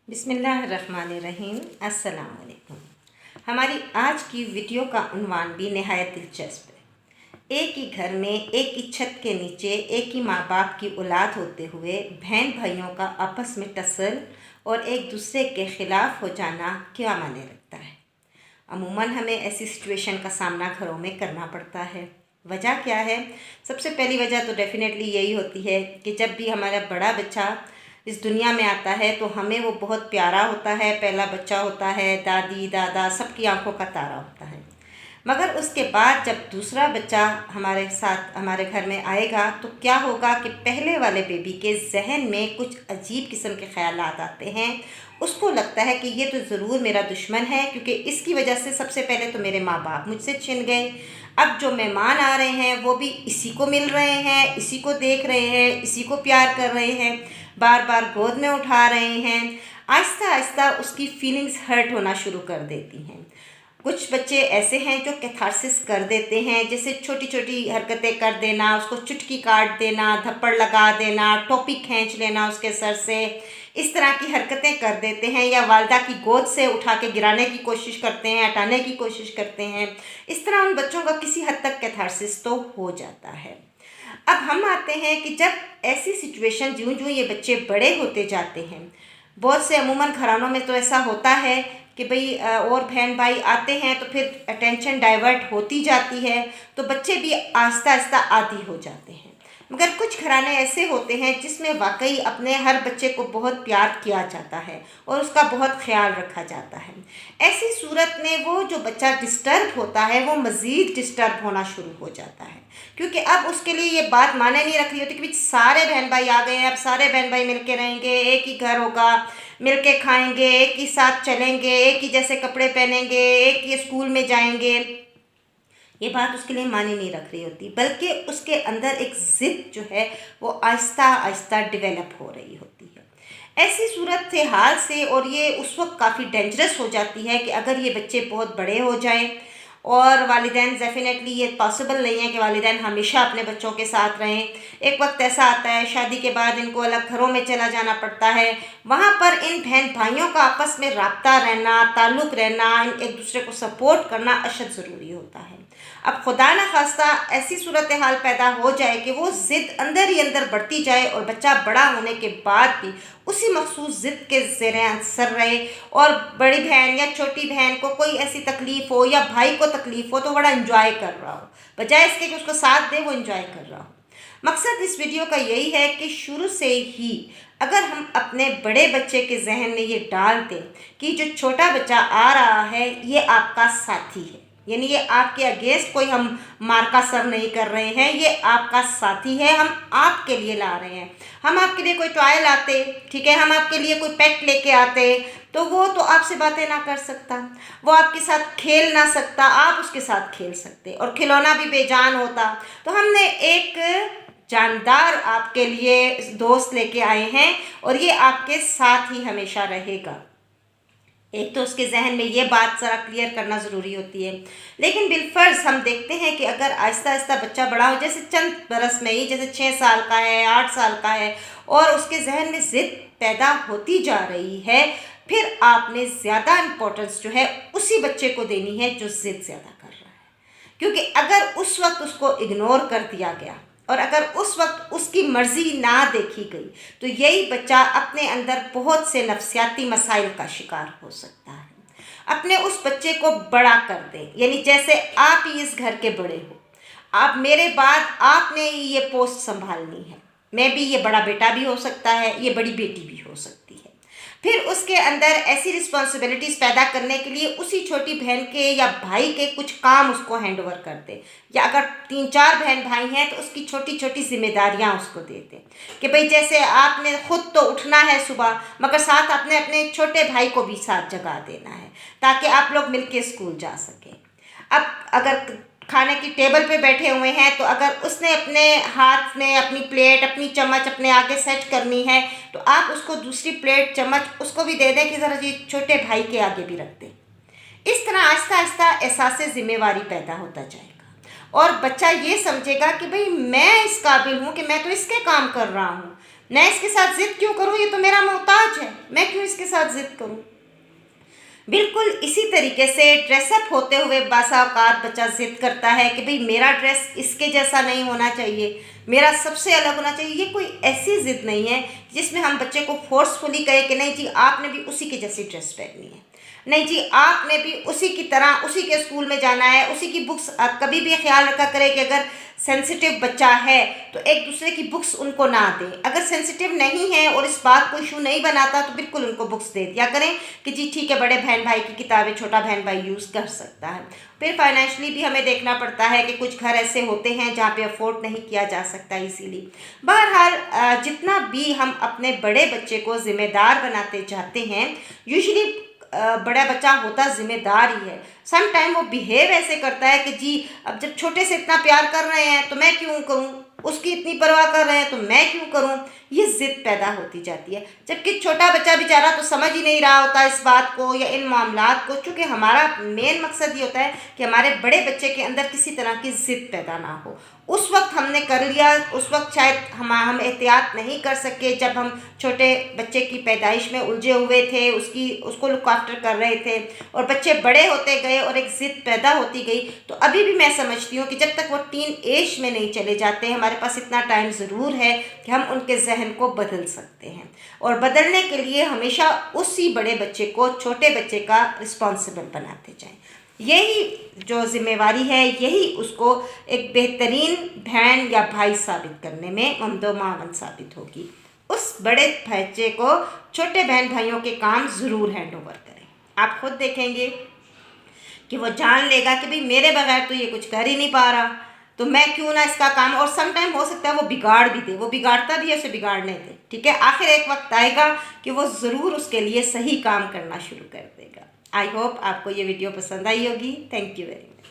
बिस्मिल्लाहिर्रहमानिर्रहीम। अस्सलाम वालेकुम। हमारी आज की वीडियो का उन्वान भी नहायत दिलचस्प है। एक ही घर में एक ही छत के नीचे एक ही माँ बाप की औलाद होते हुए बहन भाइयों का आपस में टसल और एक दूसरे के ख़िलाफ़ हो जाना क्या माने रखता है। अमूमन हमें ऐसी सिचुएशन का सामना घरों में करना पड़ता है। वजह क्या है? सबसे पहली वजह तो डेफ़िनेटली यही होती है कि जब भी हमारा बड़ा बच्चा इस दुनिया में आता है तो हमें वो बहुत प्यारा होता है, पहला बच्चा होता है, दादी दादा सबकी आंखों का तारा होता है। मगर उसके बाद जब दूसरा बच्चा हमारे साथ हमारे घर में आएगा तो क्या होगा कि पहले वाले बेबी के जहन में कुछ अजीब किस्म के ख्यालात आते हैं। उसको लगता है कि ये तो ज़रूर मेरा दुश्मन है, क्योंकि इसकी वजह से सबसे पहले तो मेरे माँ बाप मुझसे छिन गए। अब जो मेहमान आ रहे हैं वो भी इसी को मिल रहे हैं, इसी को देख रहे हैं, इसी को प्यार कर रहे हैं, बार बार गोद में उठा रहे हैं। आहिस्ता आहिस्ता उसकी फीलिंग्स हर्ट होना शुरू कर देती हैं। कुछ बच्चे ऐसे हैं जो कैथारसिस कर देते हैं, जैसे छोटी छोटी हरकतें कर देना, उसको चुटकी काट देना, थप्पड़ लगा देना, टोपी खींच लेना उसके सर से, इस तरह की हरकतें कर देते हैं। या वालदा की गोद से उठा के गिराने की कोशिश करते हैं, हटाने की कोशिश करते हैं। इस तरह उन बच्चों का किसी हद तक कैथारसिस तो हो जाता है। अब हम आते हैं कि जब ऐसी सिचुएशन ज्यों ज्यों ये बच्चे बड़े होते जाते हैं, बहुत से अमूमन घरानों में तो ऐसा होता है कि भाई और बहन भाई आते हैं तो फिर अटेंशन डाइवर्ट होती जाती है, तो बच्चे भी आहिस्ता आहिस्ता आदी हो जाते हैं। मगर कुछ घराने ऐसे होते हैं जिसमें वाकई अपने हर बच्चे को बहुत प्यार किया जाता है और उसका बहुत ख्याल रखा जाता है। ऐसी सूरत में वो जो बच्चा डिस्टर्ब होता है वो मज़ीद डिस्टर्ब होना शुरू हो जाता है, क्योंकि अब उसके लिए ये बात माने नहीं रख रही होती कि भाई सारे बहन भाई आ गए हैं, अब सारे बहन भाई मिलके रहेंगे, एक ही घर होगा, मिलके खाएंगे, एक ही साथ चलेंगे, एक ही जैसे कपड़े पहनेंगे, एक ही स्कूल में जाएंगे। ये बात उसके लिए मानी नहीं रख रही होती, बल्कि उसके अंदर एक ज़िद जो है वो आहिस्ता आहिस्ता डेवलप हो रही होती है। ऐसी सूरत से हाल से, और ये उस वक्त काफ़ी डेंजरस हो जाती है कि अगर ये बच्चे बहुत बड़े हो जाएं, और वालिदैन डेफिनेटली ये पॉसिबल नहीं है कि वालिदैन हमेशा अपने बच्चों के साथ रहें। एक वक्त ऐसा आता है शादी के बाद इनको अलग घरों में चला जाना पड़ता है। वहाँ पर इन बहन भाइयों का आपस में राब्ता रहना, ताल्लुक़ रहना, एक दूसरे को सपोर्ट करना अशद ज़रूरी होता है। अब खुदा न खास्ता ऐसी सूरत हाल पैदा हो जाए कि वो ज़िद अंदर ही अंदर बढ़ती जाए और बच्चा बड़ा होने के बाद भी उसी मखसूस ज़िद के ज़ेरे असर रहे, और बड़ी बहन या छोटी बहन को कोई ऐसी तकलीफ़ हो या भाई को तकलीफ़ हो तो बड़ा इंजॉय कर रहा हो, बजाय इसके कि उसको साथ दे वो इंजॉय कर रहा हो। मकसद इस वीडियो का यही है कि शुरू से ही अगर हम अपने बड़े बच्चे के जहन में ये डाल दें कि जो छोटा बच्चा आ रहा है ये आपका साथी है, यानी ये आपके अगेंस्ट कोई हम मार का सर नहीं कर रहे हैं, ये आपका साथी है, हम आपके लिए ला रहे हैं। हम आपके लिए कोई टॉय लाते, ठीक है, हम आपके लिए कोई पेट लेके आते तो वो तो आपसे बातें ना कर सकता, वो आपके साथ खेल ना सकता, आप उसके साथ खेल सकते, और खिलौना भी बेजान होता। तो हमने एक जानदार आपके लिए दोस्त लेके आए हैं और ये आपके साथ ही हमेशा रहेगा। एक तो उसके जहन में ये बात ज़रा क्लियर करना ज़रूरी होती है। लेकिन बिलफर्ज हम देखते हैं कि अगर आहिस्ता आहिस्ता बच्चा बड़ा हो, जैसे चंद बरस में ही, जैसे 6 साल का है, 8 साल का है, और उसके जहन में ज़िद पैदा होती जा रही है, फिर आपने ज़्यादा इम्पोर्टेंस जो है उसी बच्चे को देनी है जो ज़िद ज़्यादा कर रहा है। क्योंकि अगर उस वक्त उसको इग्नोर कर दिया गया और अगर उस वक्त उसकी मर्ज़ी ना देखी गई तो यही बच्चा अपने अंदर बहुत से नफ्सियाती मसाइल का शिकार हो सकता है। अपने उस बच्चे को बड़ा कर दें, यानी जैसे आप ही इस घर के बड़े हो, आप मेरे बाद आपने ही ये पोस्ट संभालनी है। मैं भी, ये बड़ा बेटा भी हो सकता है, ये बड़ी बेटी भी हो सकती है। फिर उसके अंदर ऐसी रिस्पॉन्सिबिलिटीज़ पैदा करने के लिए उसी छोटी बहन के या भाई के कुछ काम उसको हैंड ओवर कर दे, या अगर 3-4 बहन भाई हैं तो उसकी छोटी छोटी जिम्मेदारियां उसको दे दें कि भाई जैसे आपने खुद तो उठना है सुबह, मगर साथ अपने अपने छोटे भाई को भी साथ जगा देना है ताकि आप लोग मिलके स्कूल जा सकें। अब अगर खाने की टेबल पे बैठे हुए हैं तो अगर उसने अपने हाथ में अपनी प्लेट, अपनी चम्मच अपने आगे सेट करनी है तो आप उसको दूसरी प्लेट, चम्मच उसको भी दे दें कि ज़रा जी छोटे भाई के आगे भी रख दें। इस तरह आहिस्ता आहिस्ता एहसास ज़िम्मेवारी पैदा होता जाएगा और बच्चा ये समझेगा कि भाई मैं इस काबिल हूँ कि मैं तो इसके काम कर रहा हूँ, मैं इसके साथ ज़िद क्यों करूँ, ये तो मेरा मोहताज है, मैं क्यों इसके साथ ज़िद करूँ। बिल्कुल इसी तरीके से ड्रेसअप होते हुए बासा औकात बच्चा ज़िद करता है कि भाई मेरा ड्रेस इसके जैसा नहीं होना चाहिए, मेरा सबसे अलग होना चाहिए। ये कोई ऐसी ज़िद नहीं है जिसमें हम बच्चे को फोर्सफुली कहें कि नहीं जी आपने भी उसी की जैसी ड्रेस पहननी है, नहीं जी आपने भी उसी की तरह उसी के स्कूल में जाना है, उसी की बुक्स। आप कभी भी ख्याल रखा करें कि अगर सेंसिटिव बच्चा है तो एक दूसरे की बुक्स उनको ना दें। अगर सेंसिटिव नहीं है और इस बात को इशू नहीं बनाता तो बिल्कुल उनको बुक्स दे दिया करें कि जी ठीक है, बड़े बहन भाई की किताबें छोटा बहन भाई यूज़ कर सकता है। फिर फाइनेंशली भी हमें देखना पड़ता है कि कुछ घर ऐसे होते हैं जहाँ पे अफोर्ड नहीं किया जा सकता इसीलिए। बहरहाल जितना भी हम अपने बड़े बच्चे को ज़िम्मेदार बनाते जाते हैं, यूजुअली बड़ा बच्चा होता ज़िम्मेदार ही है। सम टाइम वो बिहेव ऐसे करता है कि जी अब जब छोटे से इतना प्यार कर रहे हैं तो मैं क्यों करूं, उसकी इतनी परवाह कर रहे हैं तो मैं क्यों करूं, ये ज़िद पैदा होती जाती है। जबकि छोटा बच्चा बेचारा तो समझ ही नहीं रहा होता इस बात को या इन मामलात को, चूँकि हमारा मेन मकसद ये होता है कि हमारे बड़े बच्चे के अंदर किसी तरह की ज़िद पैदा ना हो। उस वक्त हमने कर लिया, उस वक्त शायद हम एहतियात नहीं कर सके जब हम छोटे बच्चे की पैदाइश में उलझे हुए थे, उसको लुक आफ्टर कर रहे थे, और बच्चे बड़े होते गए और एक ज़िद पैदा होती गई। तो अभी भी मैं समझती हूँ कि जब तक वो टीन एज में नहीं चले जाते, हमारे पास इतना टाइम ज़रूर है कि हम उनके जहन को बदल सकते हैं। और बदलने के लिए हमेशा उसी बड़े बच्चे को छोटे बच्चे का रिस्पॉन्सिबल बनाते जाएं। यही जो जिम्मेवारी है, यही उसको एक बेहतरीन बहन या भाई साबित करने में ममदो मावन साबित होगी। उस बड़े बच्चे को छोटे बहन भाइयों के काम ज़रूर हैंड ओवर करें। आप खुद देखेंगे कि वो जान लेगा कि भाई मेरे बगैर तो ये कुछ कर ही नहीं पा रहा, तो मैं क्यों ना इसका काम। और सम टाइम हो सकता है वो बिगाड़ भी दे, वो बिगाड़ता भी है, उसे बिगाड़ने दे, ठीक है। आखिर एक वक्त आएगा कि वो ज़रूर उसके लिए सही काम करना शुरू कर देगा। आई होप आपको ये वीडियो पसंद आई होगी। Thank you very much.